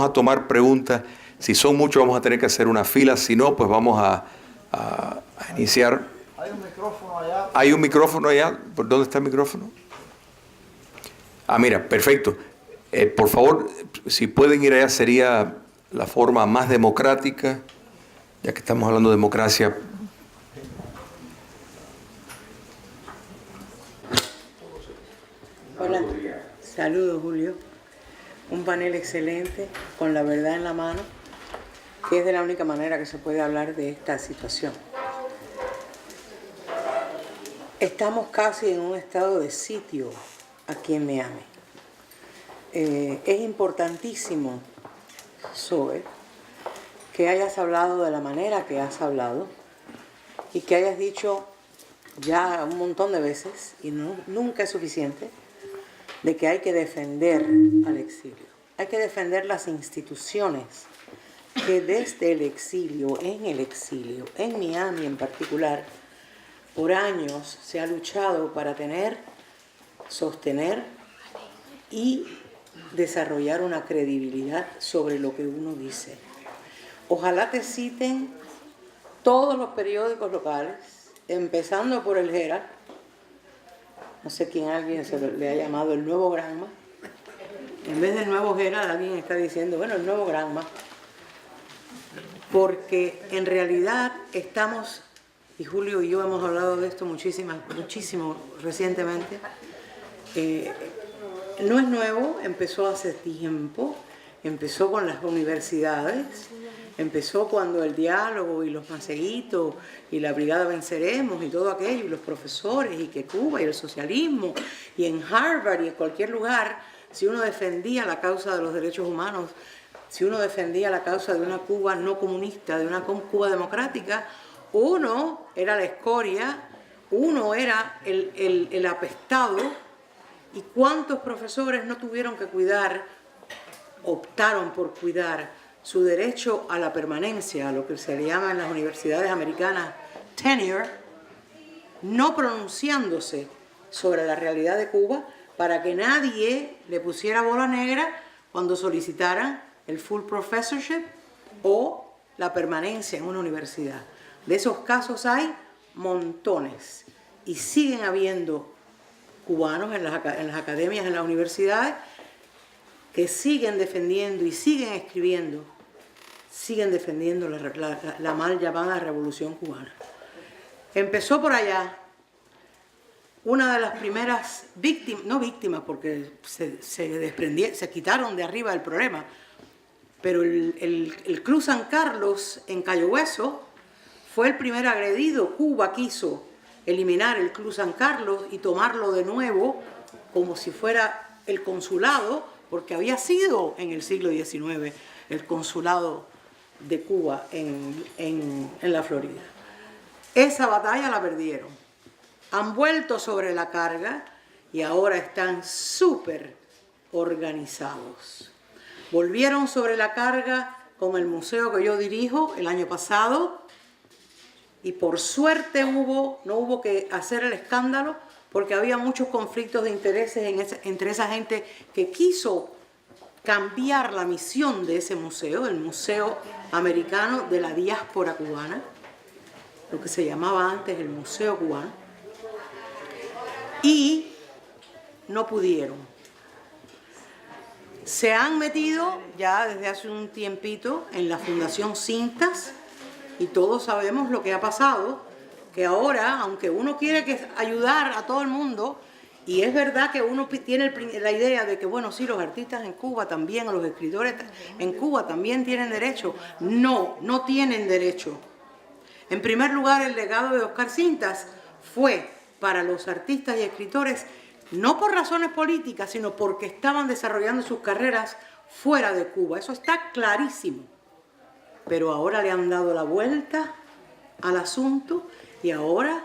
a tomar preguntas. Si son muchos vamos a tener que hacer una fila. Si no, pues vamos a iniciar. Hay un micrófono allá. ¿Hay un micrófono allá? ¿Por dónde está el micrófono? Ah, mira, perfecto. Por favor, si pueden ir allá sería la forma más democrática, ya que estamos hablando de democracia. Hola, saludos Julio. Un panel excelente, con la verdad en la mano, que es de la única manera que se puede hablar de esta situación. Estamos casi en un estado de sitio aquí en Miami. Es importantísimo, Zoe, que hayas hablado de la manera que has hablado y que hayas dicho ya un montón de veces, y nunca es suficiente, de que hay que defender al exilio. Hay que defender las instituciones que desde el exilio, en Miami en particular, por años se ha luchado para tener, sostener y desarrollar una credibilidad sobre lo que uno dice. Ojalá te citen todos los periódicos locales, empezando por el Herald. No sé quién, alguien le ha llamado el nuevo Granma. En vez del nuevo Herald, alguien está diciendo, bueno, el nuevo Granma. Porque en realidad estamos, y Julio y yo hemos hablado de esto muchísimo recientemente, no es nuevo, empezó hace tiempo, empezó con las universidades, empezó cuando el diálogo y los maceguitos y la brigada Venceremos y todo aquello, y los profesores, y que Cuba y el socialismo, y en Harvard y en cualquier lugar, si uno defendía la causa de los derechos humanos, si uno defendía la causa de una Cuba no comunista, de una Cuba democrática, uno era la escoria, uno era el apestado. ¿Y cuántos profesores no tuvieron que cuidar, optaron por cuidar su derecho a la permanencia, a lo que se le llama en las universidades americanas tenure, no pronunciándose sobre la realidad de Cuba para que nadie le pusiera bola negra cuando solicitaran el full professorship o la permanencia en una universidad? De esos casos hay montones y siguen habiendo cubanos en las academias, en las universidades, que siguen defendiendo y siguen escribiendo, siguen defendiendo la mal llamada Revolución Cubana. Empezó por allá. Una de las primeras víctimas, no víctimas porque se quitaron de arriba el problema, pero el Club San Carlos en Cayo Hueso fue el primer agredido. Cuba quiso eliminar el Club San Carlos y tomarlo de nuevo como si fuera el consulado, porque había sido en el siglo XIX el consulado de Cuba en la Florida. Esa batalla la perdieron. Han vuelto sobre la carga y ahora están súper organizados. Volvieron sobre la carga con el museo que yo dirijo el año pasado, y por suerte no hubo que hacer el escándalo porque había muchos conflictos de intereses entre esa gente que quiso cambiar la misión de ese museo, el Museo Americano de la Diáspora Cubana, lo que se llamaba antes el Museo Cubano, y no pudieron. Se han metido ya desde hace un tiempito en la Fundación Cintas, y todos sabemos lo que ha pasado, que ahora, aunque uno quiere ayudar a todo el mundo, y es verdad que uno tiene la idea de que, bueno, sí, los artistas en Cuba también, o los escritores en Cuba también tienen derecho. No, no tienen derecho. En primer lugar, el legado de Oscar Cintas fue para los artistas y escritores, no por razones políticas, sino porque estaban desarrollando sus carreras fuera de Cuba. Eso está clarísimo. Pero ahora le han dado la vuelta al asunto y ahora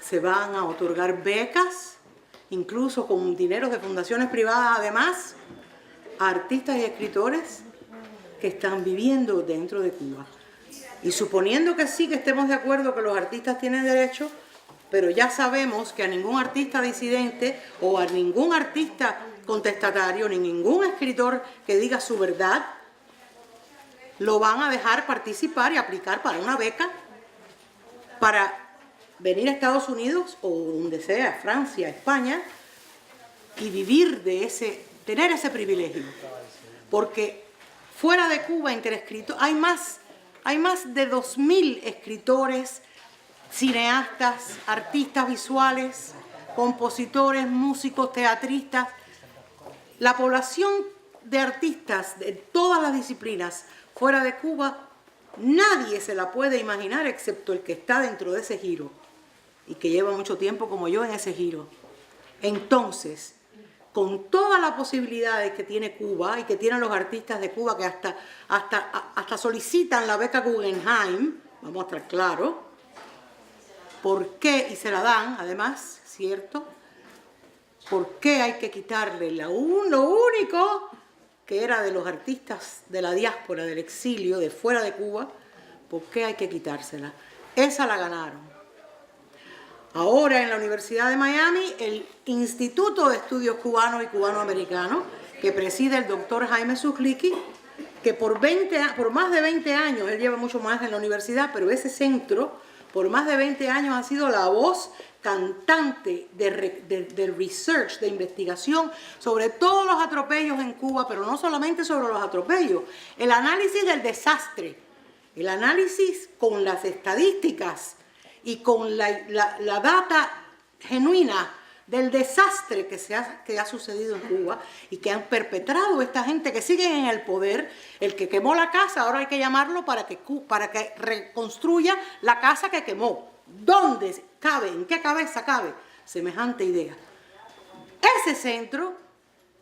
se van a otorgar becas, incluso con dineros de fundaciones privadas, además, a artistas y escritores que están viviendo dentro de Cuba. Y suponiendo que sí, que estemos de acuerdo que los artistas tienen derecho, pero ya sabemos que a ningún artista disidente o a ningún artista contestatario, ni ningún escritor que diga su verdad, lo van a dejar participar y aplicar para una beca para venir a Estados Unidos o donde sea, Francia, España, y vivir de tener ese privilegio. Porque fuera de Cuba, entre escritores, hay más de 2.000 escritores, cineastas, artistas visuales, compositores, músicos, teatristas. La población de artistas de todas las disciplinas fuera de Cuba, nadie se la puede imaginar excepto el que está dentro de ese giro y que lleva mucho tiempo como yo en ese giro. Entonces, con todas las posibilidades que tiene Cuba y que tienen los artistas de Cuba que hasta solicitan la beca Guggenheim, vamos a estar claros, ¿por qué? Y se la dan, además, ¿cierto? ¿Por qué hay que quitarle lo único que era de los artistas de la diáspora, del exilio, de fuera de Cuba? ¿Por qué hay que quitársela? Esa la ganaron. Ahora en la Universidad de Miami, el Instituto de Estudios Cubanos y Cubanoamericanos, que preside el doctor Jaime Zucliqui, que por más de 20 años, él lleva mucho más en la universidad, pero ese centro, por más de 20 años ha sido la voz cantante de research, de investigación sobre todos los atropellos en Cuba, pero no solamente sobre los atropellos, el análisis del desastre, el análisis con las estadísticas y con la data genuina del desastre que ha sucedido en Cuba y que han perpetrado esta gente que sigue en el poder. El que quemó la casa, ahora hay que llamarlo para que reconstruya la casa que quemó. ¿Dónde cabe? ¿En qué cabeza cabe semejante idea? Ese centro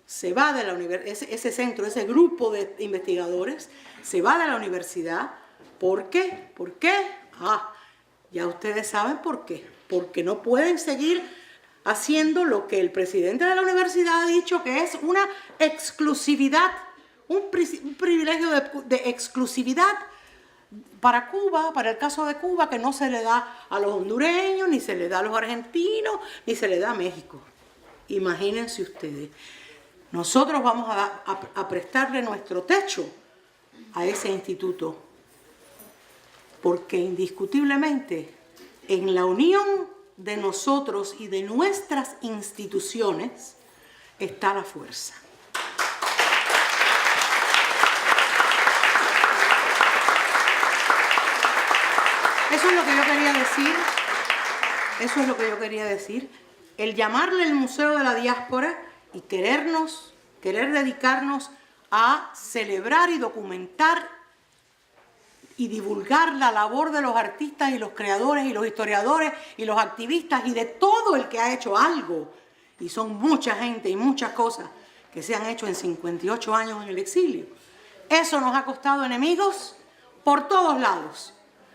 se va de la universidad, ese grupo de investigadores se va de la universidad. ¿Por qué? ¿Por qué? Ya ustedes saben por qué. Porque no pueden seguir haciendo lo que el presidente de la universidad ha dicho que es una exclusividad, un privilegio de exclusividad para Cuba, para el caso de Cuba, que no se le da a los hondureños, ni se le da a los argentinos, ni se le da a México. Imagínense ustedes. Nosotros vamos a prestarle nuestro techo a ese instituto, porque indiscutiblemente en la unión de nosotros y de nuestras instituciones está la fuerza. Eso es lo que yo quería decir. Eso es lo que yo quería decir. El llamarle el Museo de la Diáspora y querer dedicarnos a celebrar y documentar y divulgar la labor de los artistas y los creadores y los historiadores y los activistas y de todo el que ha hecho algo. Y son mucha gente y muchas cosas que se han hecho en 58 años en el exilio. Eso nos ha costado enemigos por todos lados.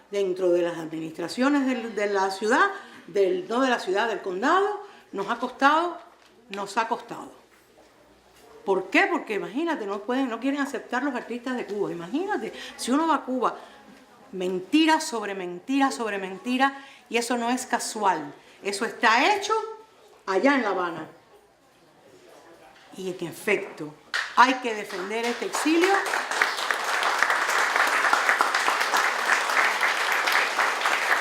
Dentro de las administraciones de la ciudad, no de la ciudad, del condado, nos ha costado. ¿Por qué? Porque imagínate, no quieren aceptar los artistas de Cuba. Imagínate, si uno va a Cuba, mentira sobre mentira sobre mentira, y eso no es casual. Eso está hecho allá en La Habana. Y en efecto, hay que defender este exilio.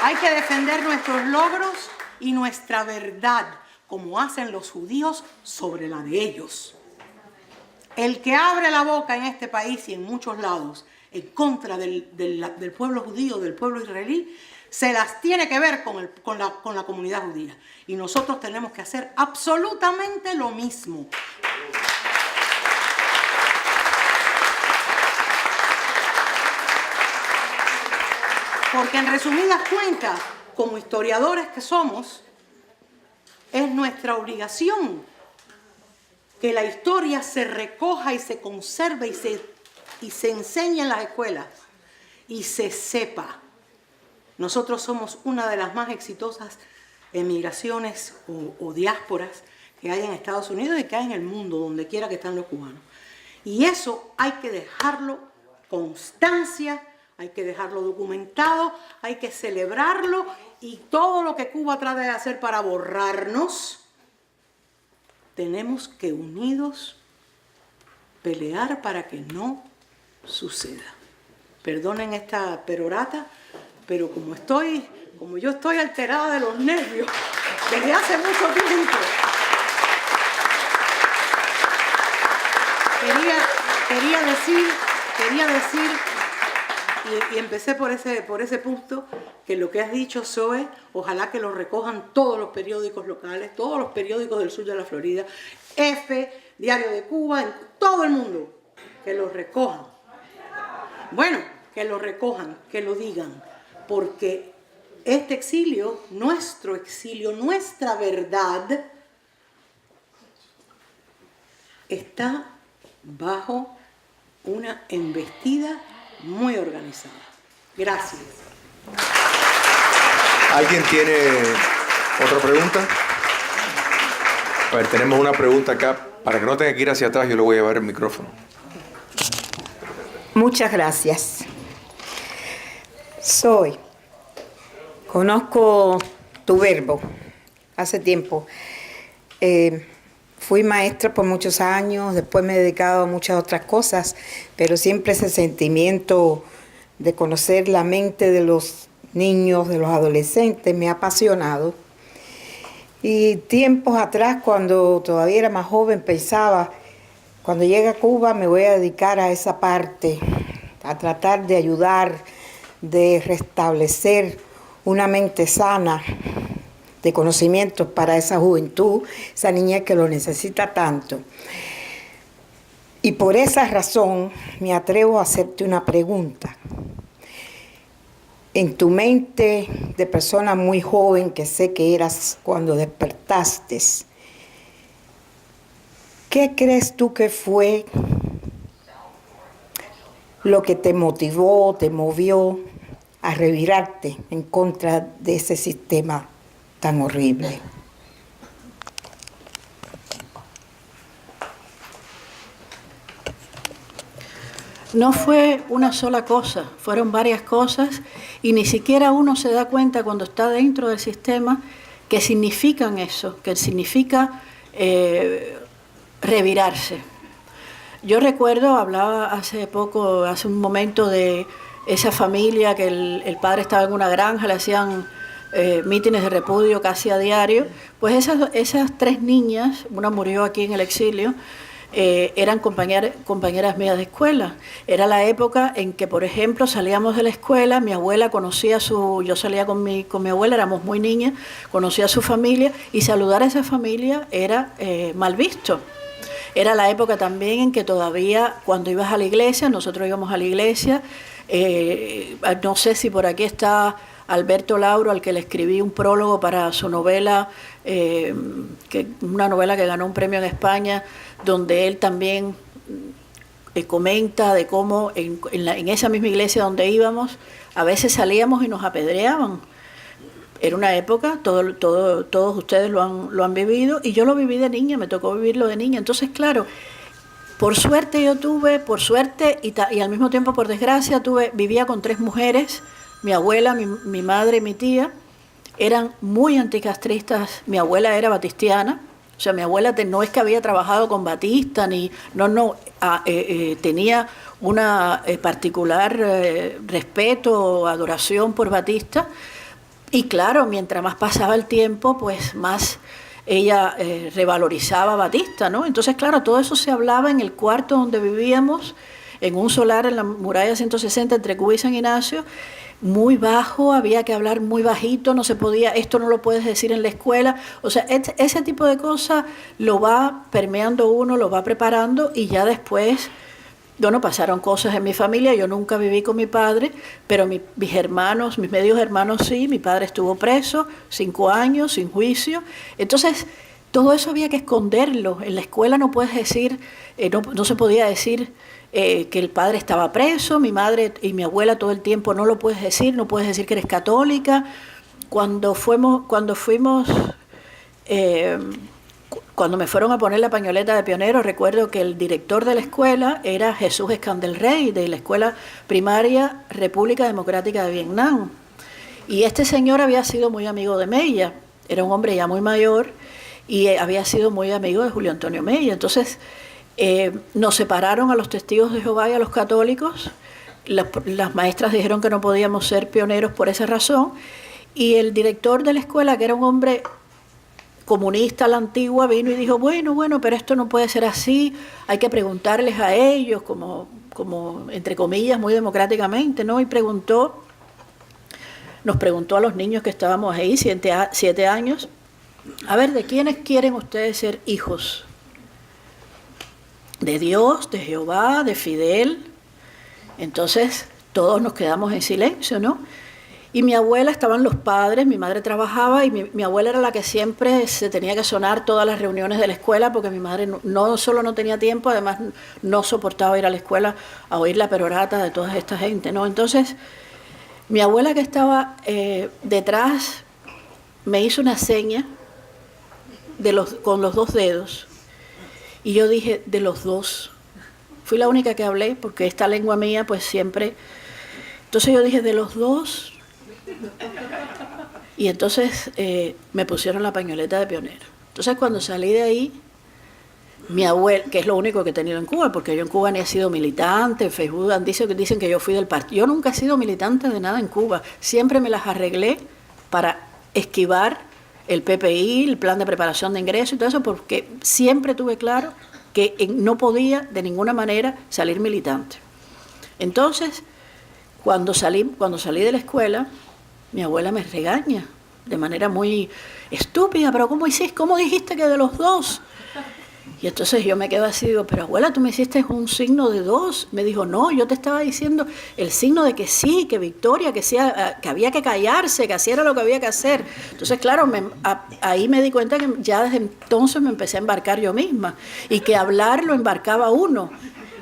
Hay que defender nuestros logros y nuestra verdad, como hacen los judíos sobre la de ellos. El que abre la boca en este país y en muchos lados en contra del pueblo judío, del pueblo israelí, se las tiene que ver con la comunidad judía. Y nosotros tenemos que hacer absolutamente lo mismo. Porque en resumidas cuentas, como historiadores que somos, es nuestra obligación que la historia se recoja y se conserve y se enseñe en las escuelas y se sepa. Nosotros somos una de las más exitosas emigraciones o diásporas que hay en Estados Unidos y que hay en el mundo, donde quiera que están los cubanos. Y eso hay que dejarlo constancia, hay que dejarlo documentado, hay que celebrarlo, y todo lo que Cuba trata de hacer para borrarnos, tenemos que unidos pelear para que no suceda. Perdonen esta perorata, pero como yo estoy alterada de los nervios desde hace mucho tiempo, quería decir y empecé por ese punto, que lo que has dicho, Zoe, ojalá que lo recojan todos los periódicos locales, todos los periódicos del sur de la Florida, Diario de Cuba, en todo el mundo, que lo recojan. Bueno, que lo recojan, que lo digan, porque este exilio, nuestra verdad, está bajo una embestida muy organizada. Gracias. ¿Alguien tiene otra pregunta? A ver, tenemos una pregunta acá. Para que no tenga que ir hacia atrás, yo le voy a llevar el micrófono. Muchas gracias. Conozco tu verbo hace tiempo. Fui maestra por muchos años, después me he dedicado a muchas otras cosas, pero siempre ese sentimiento de conocer la mente de los niños, de los adolescentes, me ha apasionado. Y tiempos atrás, cuando todavía era más joven, pensaba, cuando llegue a Cuba me voy a dedicar a esa parte, a tratar de ayudar, de restablecer una mente sana, de conocimientos para esa juventud, esa niñez que lo necesita tanto. Y por esa razón me atrevo a hacerte una pregunta. En tu mente de persona muy joven, que sé que eras cuando despertaste, ¿qué crees tú que fue lo que te motivó, te movió a revirarte en contra de ese sistema tan horrible? No fue una sola cosa, fueron varias cosas y ni siquiera uno se da cuenta cuando está dentro del sistema que significan eso, que significa revirarse. Yo recuerdo, hablaba hace un momento de esa familia que el padre estaba en una granja, le hacían mítines de repudio casi a diario. Pues esas tres niñas, una murió aquí en el exilio, eran compañeras mías de escuela. Era la época en que, por ejemplo, salíamos de la escuela, mi abuela conocía yo salía con mi abuela, éramos muy niñas, conocía a su familia y saludar a esa familia era mal visto. Era la época también en que todavía cuando ibas a la iglesia, nosotros íbamos a la iglesia, no sé si por aquí está Alberto Lauro, al que le escribí un prólogo para su novela, una novela que ganó un premio en España, donde él también comenta de cómo en esa misma iglesia donde íbamos, a veces salíamos y nos apedreaban. Era una época, todos ustedes lo han vivido, y yo lo viví de niña, me tocó vivirlo de niña. Entonces, claro, por suerte y al mismo tiempo por desgracia, vivía con tres mujeres, mi abuela, mi madre y mi tía. Eran muy anticastristas. Mi abuela era batistiana, o sea, mi abuela no es que había trabajado con Batista, tenía una particular respeto, adoración por Batista. Y claro, mientras más pasaba el tiempo, pues más ella revalorizaba a Batista, ¿no? Entonces, claro, todo eso se hablaba en el cuarto donde vivíamos, en un solar en la muralla 160 entre Cuba y San Ignacio, muy bajo, había que hablar muy bajito, no se podía, esto no lo puedes decir en la escuela. O sea, ese tipo de cosas lo va permeando uno, lo va preparando, y ya después, bueno, pasaron cosas en mi familia. Yo nunca viví con mi padre, pero mis medios hermanos sí. Mi padre estuvo preso 5 años, sin juicio. Entonces, todo eso había que esconderlo. En la escuela no puedes decir, no se podía decir que el padre estaba preso. Mi madre y mi abuela todo el tiempo, no lo puedes decir, no puedes decir que eres católica. Cuando me fueron a poner la pañoleta de pionero, recuerdo que el director de la escuela era Jesús Escandelrey, de la Escuela Primaria República Democrática de Vietnam. Y este señor había sido muy amigo de Mella, era un hombre ya muy mayor, y había sido muy amigo de Julio Antonio Mella. Entonces nos separaron a los testigos de Jehová y a los católicos. Las maestras dijeron que no podíamos ser pioneros por esa razón, y el director de la escuela, que era un hombre comunista a la antigua, vino y dijo, bueno, pero esto no puede ser así, hay que preguntarles a ellos, como entre comillas, muy democráticamente, ¿no? Y nos preguntó a los niños que estábamos ahí, 7 años, a ver, ¿de quiénes quieren ustedes ser hijos? ¿De Dios, de Jehová, de Fidel? Entonces todos nos quedamos en silencio, ¿no? Y mi abuela, estaban los padres, mi madre trabajaba y mi abuela era la que siempre se tenía que sonar todas las reuniones de la escuela, porque mi madre no solo no tenía tiempo, además no soportaba ir a la escuela a oír la perorata de toda esta gente, ¿no? Entonces, mi abuela, que estaba detrás, me hizo una seña con los 2 dedos, y yo dije, de los 2. Fui la única que hablé, porque esta lengua mía, pues siempre... Entonces yo dije, de los 2... Y entonces me pusieron la pañoleta de pionero. Entonces cuando salí de ahí, mi abuela, que es lo único que he tenido en Cuba, porque yo en Cuba ni he sido militante, en Facebook dicen que yo fui del partido. Yo nunca he sido militante de nada en Cuba. Siempre me las arreglé para esquivar el PPI, el plan de preparación de ingreso y todo eso, porque siempre tuve claro que no podía de ninguna manera salir militante. Entonces, cuando salí de la escuela, mi abuela me regaña de manera muy estúpida, pero ¿cómo hiciste? ¿Cómo dijiste que de los 2? Y entonces yo me quedo así, digo, pero abuela, tú me hiciste un signo de 2. Me dijo, no, yo te estaba diciendo el signo de que sí, que victoria, que había que callarse, que así era lo que había que hacer. Entonces, claro, ahí me di cuenta que ya desde entonces me empecé a embarcar yo misma, y que hablar lo embarcaba uno,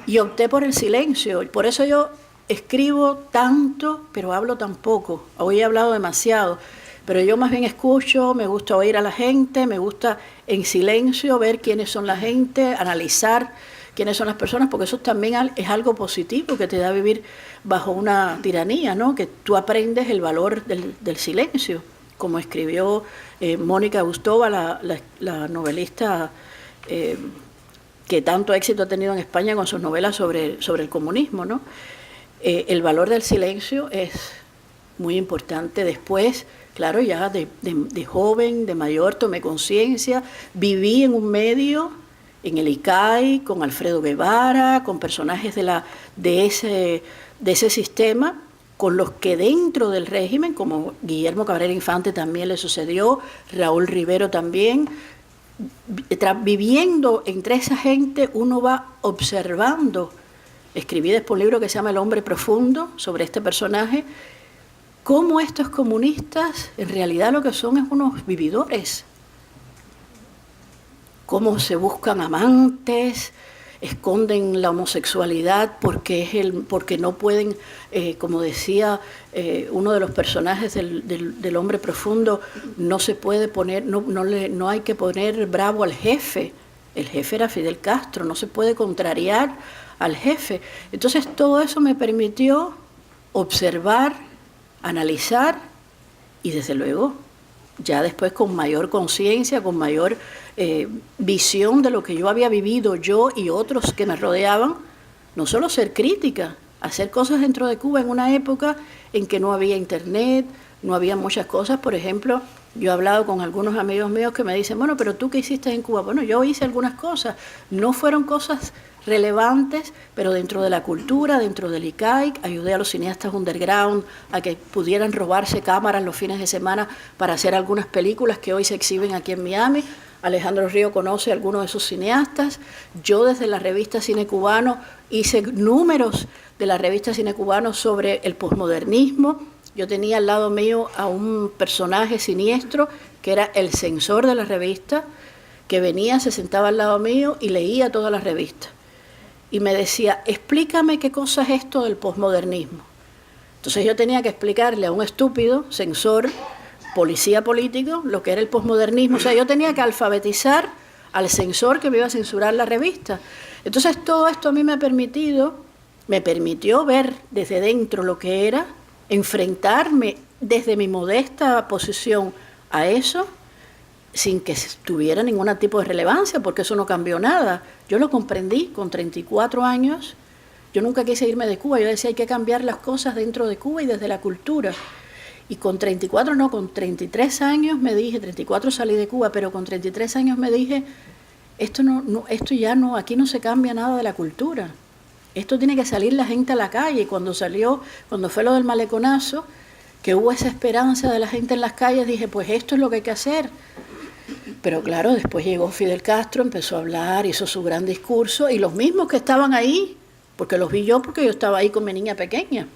y opté por el silencio. Y por eso yo escribo tanto, pero hablo tan poco. Hoy he hablado demasiado, pero yo más bien escucho, me gusta oír a la gente, me gusta en silencio ver quiénes son la gente, analizar quiénes son las personas, porque eso también es algo positivo que te da vivir bajo una tiranía, ¿no? Que tú aprendes el valor del silencio, como escribió Mónica Gustova, la novelista que tanto éxito ha tenido en España con sus novelas sobre el comunismo, ¿no? El valor del silencio es muy importante. Después, claro, ya de joven, de mayor, tomé conciencia, viví en un medio, en el ICAI, con Alfredo Guevara, con personajes de ese sistema, con los que dentro del régimen, como Guillermo Cabrera Infante también le sucedió, Raúl Rivero también, viviendo entre esa gente uno va observando. Escribí después un libro que se llama El hombre profundo, sobre este personaje, cómo estos comunistas en realidad lo que son es unos vividores, cómo se buscan amantes, esconden la homosexualidad porque no pueden, como decía uno de los personajes del hombre profundo, no se puede poner, no hay que poner bravo al jefe. El jefe era Fidel Castro, no se puede contrariar al jefe. Entonces todo eso me permitió observar, analizar y desde luego ya después con mayor conciencia, con mayor visión de lo que yo había vivido yo y otros que me rodeaban, no solo ser crítica, hacer cosas dentro de Cuba en una época en que no había internet, no había muchas cosas. Por ejemplo, yo he hablado con algunos amigos míos que me dicen, bueno, pero ¿tú qué hiciste en Cuba? Bueno, yo hice algunas cosas, no fueron cosas relevantes, pero dentro de la cultura, dentro del ICAIC, ayudé a los cineastas underground a que pudieran robarse cámaras los fines de semana para hacer algunas películas que hoy se exhiben aquí en Miami. Alejandro Río conoce a algunos de esos cineastas. Yo desde la revista Cine Cubano hice números de la revista Cine Cubano sobre el posmodernismo. Yo tenía al lado mío a un personaje siniestro que era el censor de la revista, que venía, se sentaba al lado mío y leía toda la revista. Y me decía, explícame qué cosa es esto del posmodernismo. Entonces yo tenía que explicarle a un estúpido censor, policía político, lo que era el posmodernismo. O sea, yo tenía que alfabetizar al censor que me iba a censurar la revista. Entonces todo esto a mí me permitió ver desde dentro lo que era, enfrentarme desde mi modesta posición a eso, sin que tuviera ningún tipo de relevancia, porque eso no cambió nada. Yo lo comprendí con 34 años. Yo nunca quise irme de Cuba. Yo decía, hay que cambiar las cosas dentro de Cuba y desde la cultura. Y con 34, no, con 33 años me dije, 34 salí de Cuba, pero con 33 años me dije, esto ya no, aquí no se cambia nada de la cultura. Esto tiene que salir la gente a la calle. Y cuando fue lo del maleconazo, que hubo esa esperanza de la gente en las calles, dije, pues esto es lo que hay que hacer. Pero claro, después llegó Fidel Castro, empezó a hablar, hizo su gran discurso, y los mismos que estaban ahí, porque los vi yo porque yo estaba ahí con mi niña pequeña,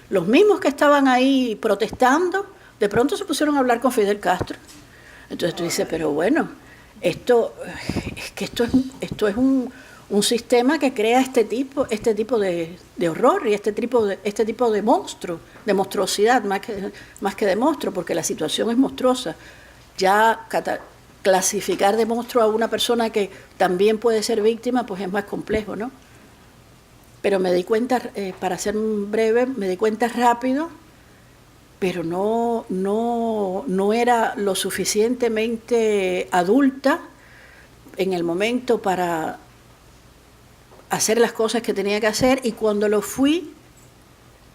los mismos que estaban ahí protestando, de pronto se pusieron a hablar con Fidel Castro. Entonces tú dices, pero bueno, esto es un sistema que crea este tipo de horror y este tipo de monstruo, de monstruosidad, más que de monstruo, porque la situación es monstruosa. Ya clasificar de monstruo a una persona que también puede ser víctima, pues es más complejo, ¿no? Pero me di cuenta, para ser breve, me di cuenta rápido, pero no era lo suficientemente adulta en el momento para hacer las cosas que tenía que hacer, y cuando lo fui,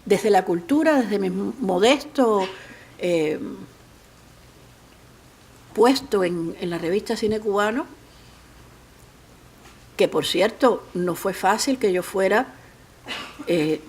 desde la cultura, desde mi modesto puesto en la revista Cine Cubano, que por cierto no fue fácil que yo fuera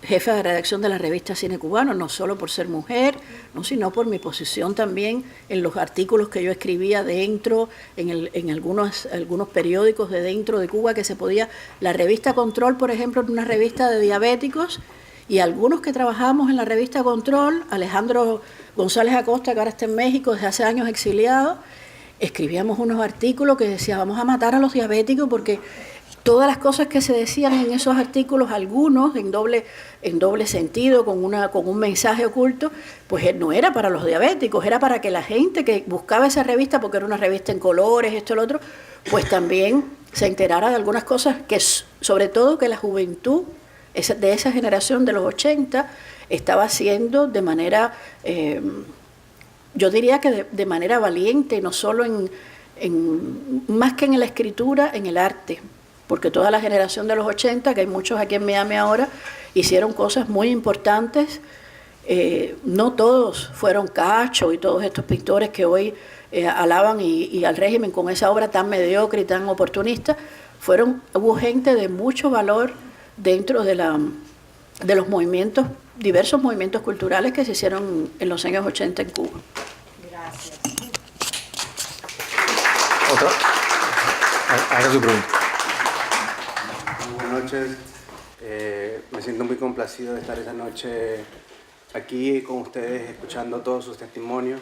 jefa de redacción de la revista Cine Cubano, no solo por ser mujer, no, sino por mi posición también en los artículos que yo escribía dentro, en algunos periódicos de dentro de Cuba que se podía. La revista Control, por ejemplo, era una revista de diabéticos, y algunos que trabajábamos en la revista Control, Alejandro González Acosta, que ahora está en México, desde hace años exiliado, escribíamos unos artículos que decían, vamos a matar a los diabéticos, porque todas las cosas que se decían en esos artículos, algunos en doble sentido, con un mensaje oculto, pues no era para los diabéticos, era para que la gente que buscaba esa revista, porque era una revista en colores, esto y lo otro, pues también se enterara de algunas cosas que, sobre todo, que la juventud de esa generación de los 80 estaba haciendo de manera, yo diría que de manera valiente, no solo más que en la escritura, en el arte. Porque toda la generación de los 80, que hay muchos aquí en Miami ahora, hicieron cosas muy importantes. No todos fueron Cacho y todos estos pintores que hoy alaban y al régimen con esa obra tan mediocre y tan oportunista. Hubo gente de mucho valor dentro de los movimientos, diversos movimientos culturales que se hicieron en los años 80 en Cuba. Gracias. ¿Otra? Haga su pregunta. Buenas noches, me siento muy complacido de estar esta noche aquí con ustedes escuchando todos sus testimonios.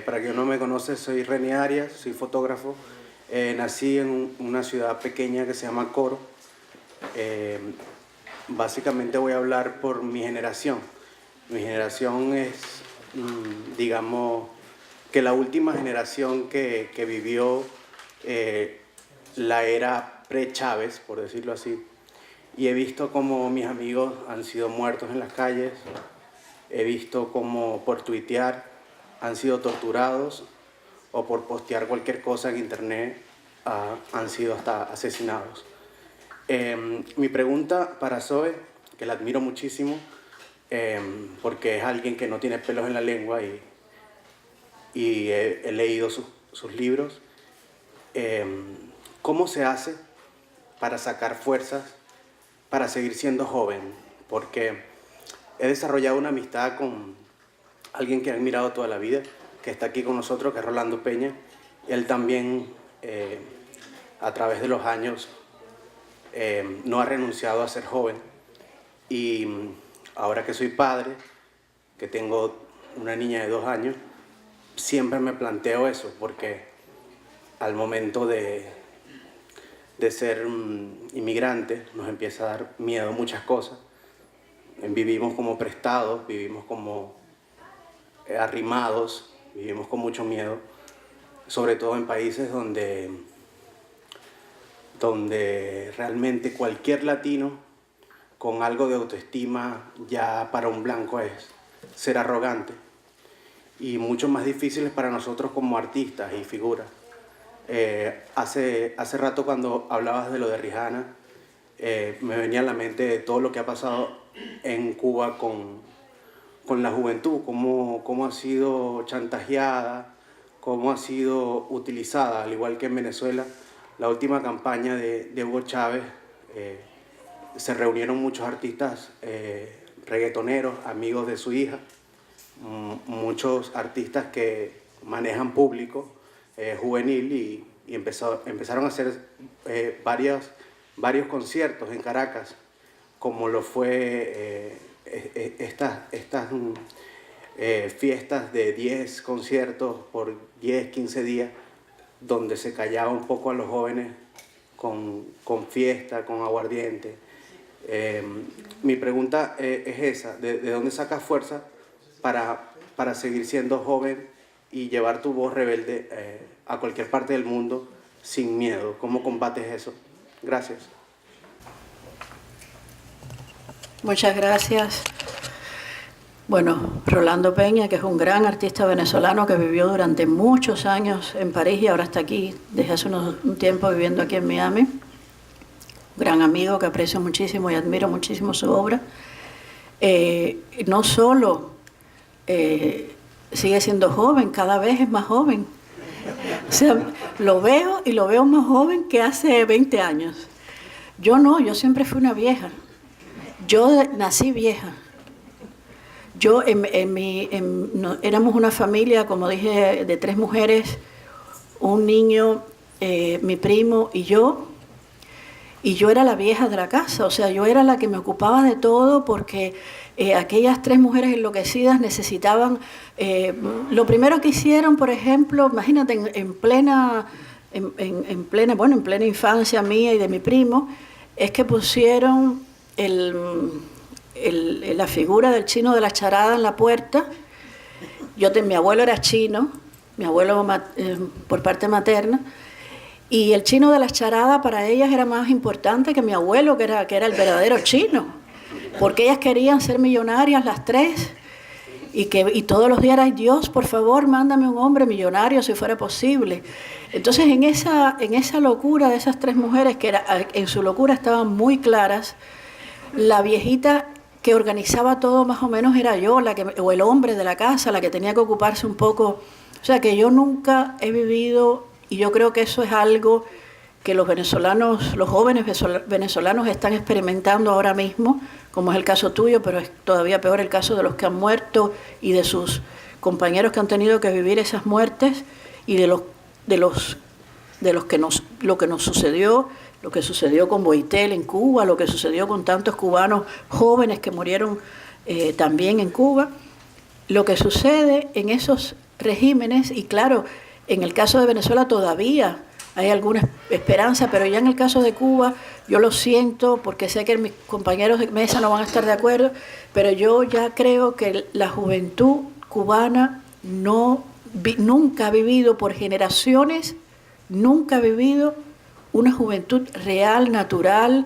Para quien no me conoce, soy René Arias, soy fotógrafo. Nací en una ciudad pequeña que se llama Coro. Básicamente voy a hablar por mi generación. Mi generación es, digamos, que la última generación que vivió la era pre-Chávez, por decirlo así, y he visto cómo mis amigos han sido muertos en las calles, he visto cómo por tuitear han sido torturados, o por postear cualquier cosa en internet han sido hasta asesinados. Mi pregunta para Zoe, que la admiro muchísimo, porque es alguien que no tiene pelos en la lengua, y he leído sus libros, ¿cómo se hace para sacar fuerzas para seguir siendo joven? Porque he desarrollado una amistad con alguien que he admirado toda la vida, que está aquí con nosotros, que es Rolando Peña. Él también, a través de los años, no ha renunciado a ser joven. Y ahora que soy padre, que tengo una niña de 2 años, siempre me planteo eso, porque al momento de ser inmigrante nos empieza a dar miedo muchas cosas. Vivimos como prestados, vivimos como arrimados, vivimos con mucho miedo, sobre todo en países donde realmente cualquier latino con algo de autoestima ya para un blanco es ser arrogante. y mucho más difíciles para nosotros como artistas y figuras. Hace rato cuando hablabas de lo de Rihanna, me venía a la mente todo lo que ha pasado en Cuba con la juventud, cómo ha sido chantajeada, cómo ha sido utilizada, al igual que en Venezuela. La última campaña de Hugo Chávez, se reunieron muchos artistas reggaetoneros, amigos de su hija, muchos artistas que manejan público juvenil y empezaron a hacer varios conciertos en Caracas, como lo fue estas fiestas de 10 conciertos por 10, 15 días, donde se callaba un poco a los jóvenes con fiesta, con aguardiente. Mi pregunta es esa, ¿de dónde sacas fuerza para seguir siendo joven y llevar tu voz rebelde a cualquier parte del mundo sin miedo? ¿Cómo combates eso? Gracias. Muchas gracias. Bueno, Rolando Peña, que es un gran artista venezolano que vivió durante muchos años en París y ahora está aquí desde hace un tiempo viviendo aquí en Miami. Gran amigo que aprecio muchísimo y admiro muchísimo su obra. No solo sigue siendo joven, cada vez es más joven. O sea, lo veo más joven que hace 20 años. Yo no, yo siempre fui una vieja. Yo nací vieja. Yo éramos una familia, como dije, de 3 mujeres, un niño, mi primo y yo era la vieja de la casa, o sea, yo era la que me ocupaba de todo porque aquellas 3 mujeres enloquecidas necesitaban, lo primero que hicieron, por ejemplo, imagínate, en plena infancia mía y de mi primo, es que pusieron la figura del chino de la charada en la puerta. Mi abuelo era chino, mi abuelo por parte materna, y el chino de la charada para ellas era más importante que mi abuelo, que era el verdadero chino, porque ellas querían ser millonarias las 3, y todos los días era: Dios, por favor, mándame un hombre millonario si fuera posible. Entonces, en esa locura de esas 3 mujeres, que en su locura estaban muy claras, la viejita que organizaba todo más o menos era yo, o el hombre de la casa, la que tenía que ocuparse un poco. O sea, que yo nunca he vivido, y yo creo que eso es algo que los jóvenes venezolanos están experimentando ahora mismo, como es el caso tuyo, pero es todavía peor el caso de los que han muerto y de sus compañeros que han tenido que vivir esas muertes, y lo que nos sucedió. Lo que sucedió con Boitel en Cuba, lo que sucedió con tantos cubanos jóvenes que murieron también en Cuba, lo que sucede en esos regímenes, y claro, en el caso de Venezuela todavía hay alguna esperanza, pero ya en el caso de Cuba, yo lo siento porque sé que mis compañeros de mesa no van a estar de acuerdo, pero yo ya creo que la juventud cubana nunca ha vivido por generaciones, nunca ha vivido una juventud real, natural,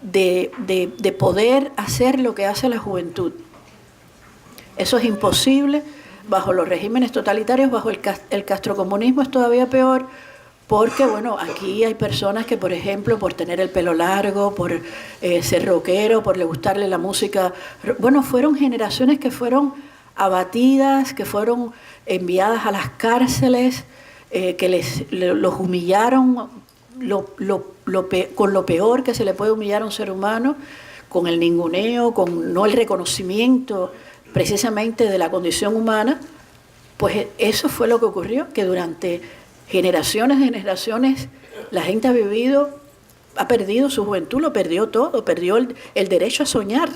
de poder hacer lo que hace la juventud. Eso es imposible bajo los regímenes totalitarios. Bajo el castrocomunismo es todavía peor, porque bueno, aquí hay personas que, por ejemplo, por tener el pelo largo, por ser rockero, por le gustarle la música, bueno, fueron generaciones que fueron abatidas, que fueron enviadas a las cárceles, que los humillaron con lo peor que se le puede humillar a un ser humano, con el ninguneo, con no el reconocimiento precisamente de la condición humana. Pues eso fue lo que ocurrió, que durante generaciones la gente ha perdido su juventud, lo perdió todo, perdió el derecho a soñar,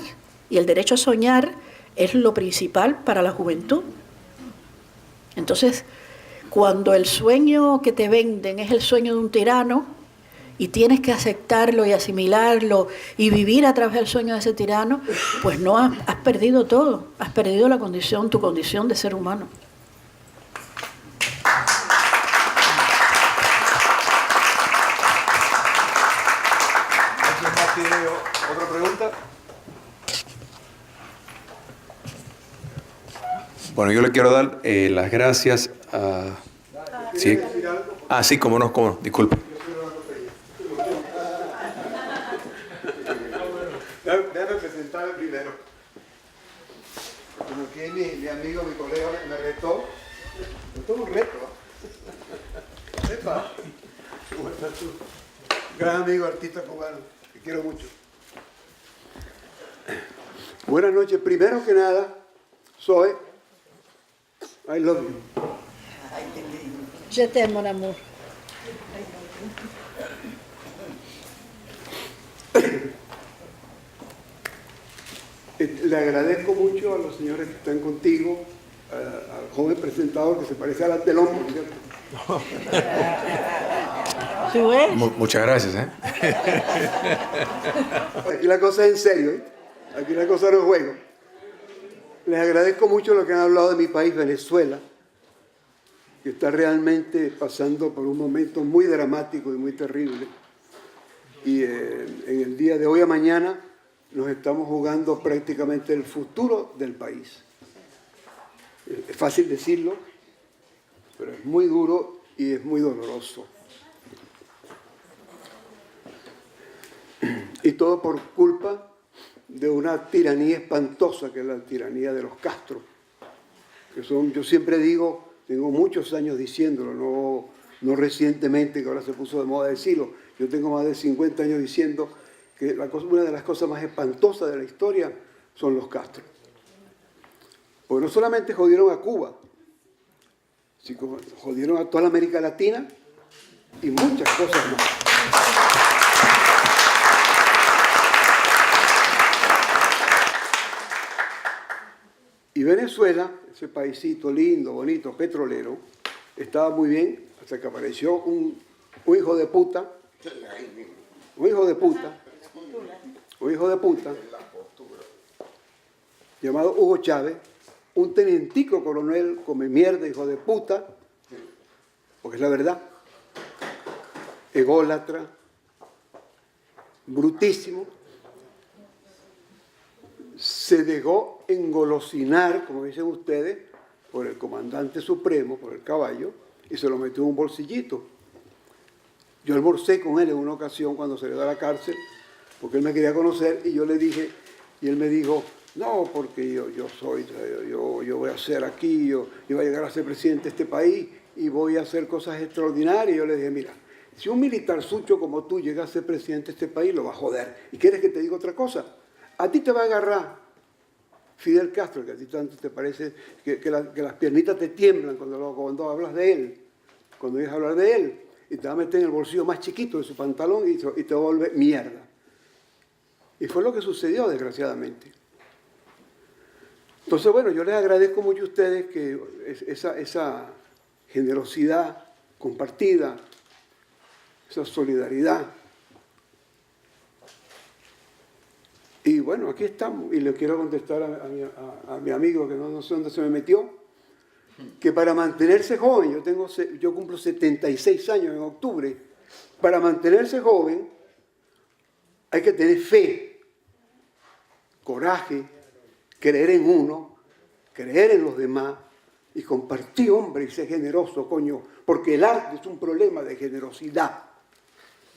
y el derecho a soñar es lo principal para la juventud. Entonces, cuando el sueño que te venden es el sueño de un tirano, y tienes que aceptarlo y asimilarlo y vivir a través del sueño de ese tirano, pues no has perdido todo, has perdido tu condición de ser humano. ¿Alguien más tiene otra pregunta? Bueno, yo le quiero dar las gracias a... ¿Sí? Ah, sí, cómo no, disculpe. Déjame presentarme primero. Como que mi amigo, mi colega me retó. Esto es un reto. Epa. ¿Cómo estás tú? Gran amigo, artista cubano. Te quiero mucho. Buenas noches. Primero que nada, soy... I love you. Je t'aime, mon amour. Le agradezco mucho a los señores que están contigo, al joven presentador que se parece a Telón, por cierto. ¿Sí ves? Muchas gracias, ¿eh? Aquí la cosa es en serio, ¿eh? Aquí la cosa no es juego. Les agradezco mucho lo que han hablado de mi país, Venezuela, que está realmente pasando por un momento muy dramático y muy terrible. Y en el día de hoy a mañana nos estamos jugando prácticamente el futuro del país. Es fácil decirlo, pero es muy duro y es muy doloroso. Y todo por culpa de una tiranía espantosa, que es la tiranía de los Castro. Que son, yo siempre digo, tengo muchos años diciéndolo, no recientemente, que ahora se puso de moda decirlo. Yo tengo más de 50 años diciendo que una de las cosas más espantosas de la historia son los Castro. Porque no solamente jodieron a Cuba, sino jodieron a toda la América Latina y muchas cosas más. Y Venezuela, ese paisito lindo, bonito, petrolero, estaba muy bien hasta que apareció un hijo de puta, llamado Hugo Chávez, un tenientico coronel come mierda, hijo de puta, porque es la verdad, ególatra, brutísimo, se dejó engolosinar, como dicen ustedes, por el comandante supremo, por el caballo, y se lo metió en un bolsillito. Yo almorcé con él en una ocasión cuando se le da a la cárcel, porque él me quería conocer, y yo le dije, y él me dijo, no, porque yo voy a ser aquí, yo voy a llegar a ser presidente de este país, y voy a hacer cosas extraordinarias. Y yo le dije, mira, si un militar sucho como tú llega a ser presidente de este país, lo va a joder. ¿Y quieres que te diga otra cosa? A ti te va a agarrar Fidel Castro, que a ti tanto te parece que las piernitas te tiemblan cuando hablas de él, cuando oyes hablar de él, y te va a meter en el bolsillo más chiquito de su pantalón y te va a volver mierda. Y fue lo que sucedió, desgraciadamente. Entonces, bueno, yo les agradezco mucho a ustedes que esa generosidad compartida, esa solidaridad. Y bueno, aquí estamos. Y le quiero contestar a mi amigo, que no sé dónde se me metió, que para mantenerse joven, yo cumplo 76 años en octubre, para mantenerse joven hay que tener fe, coraje, creer en uno, creer en los demás y compartir, hombre, y ser generoso, coño, porque el arte es un problema de generosidad.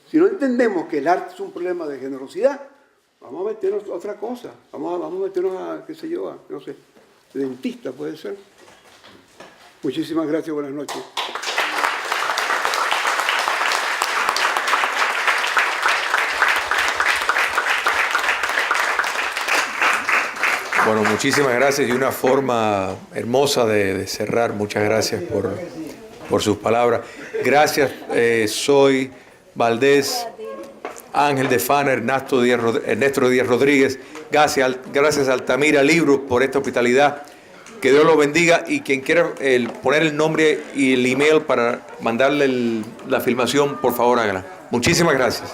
Si no entendemos que el arte es un problema de generosidad, vamos a meternos a otra cosa, vamos a meternos a, qué sé yo, no sé, dentista puede ser. Muchísimas gracias, buenas noches. Bueno, muchísimas gracias y una forma hermosa de cerrar. Muchas gracias por sus palabras. Gracias, soy Valdés, Ángel de Fana, Ernesto Díaz Rodríguez. Gracias Altamira Libros por esta hospitalidad. Que Dios los bendiga y quien quiera poner el nombre y el email para mandarle la filmación, por favor hágala. Muchísimas gracias.